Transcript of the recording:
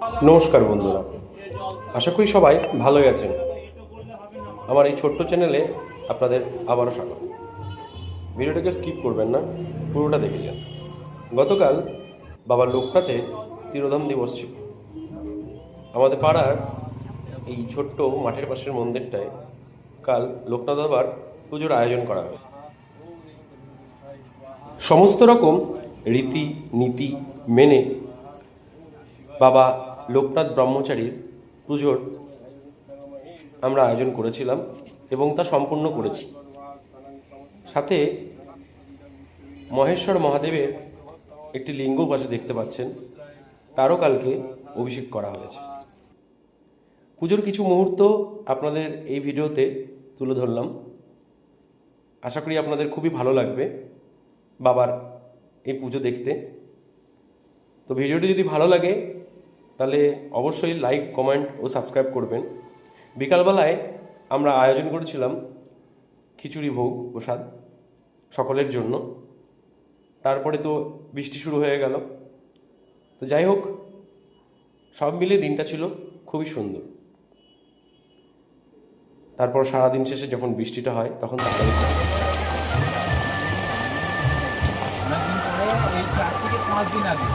নমস্কার বন্ধুরা, আশা করি সবাই ভালোই আছেন। আমার এই ছোট্ট চ্যানেলে আপনাদের আবারও স্বাগত। ভিডিওটাকে স্কিপ করবেন না, পুরোটা দেখে যান। গতকাল বাবা লোকনাথের তিরোধাম দিবস ছিল। আমাদের পাড়ার এই ছোট্ট মাঠের পাশের মন্দিরটায় কাল লোকনাথ বাবার পুজোর আয়োজন করা হয়। সমস্ত রকম রীতি নীতি মেনে বাবা লোকনাথ ব্রহ্মচারীর পুজোর আমরা আয়োজন করেছিলাম এবং তা সম্পূর্ণ করেছি। সাথে মহেশ্বর মহাদেবের একটি লিঙ্গ পাশে দেখতে পাচ্ছেন, তারও কালকে অভিষেক করা হয়েছে। পুজোর কিছু মুহূর্ত আপনাদের এই ভিডিওতে তুলে ধরলাম। আশা করি আপনাদের খুবই ভালো লাগবে বাবার এই পুজো দেখতে। তো ভিডিওটি যদি ভালো লাগে তাহলে অবশ্যই লাইক, কমেন্ট ও সাবস্ক্রাইব করবেন। বিকালবেলায় আমরা আয়োজন করেছিলাম খিচুড়ি ভোগ প্রসাদ সকলের জন্য। তারপরে তো বৃষ্টি শুরু হয়ে গেল। তো যাই হোক, সব মিলে দিনটা ছিল খুবই সুন্দর। তারপর সারাদিন শেষে যখন বৃষ্টিটা হয় তখন তাড়াতাড়ি অনেকদিন পরে এই 4 থেকে 5 দিন আগে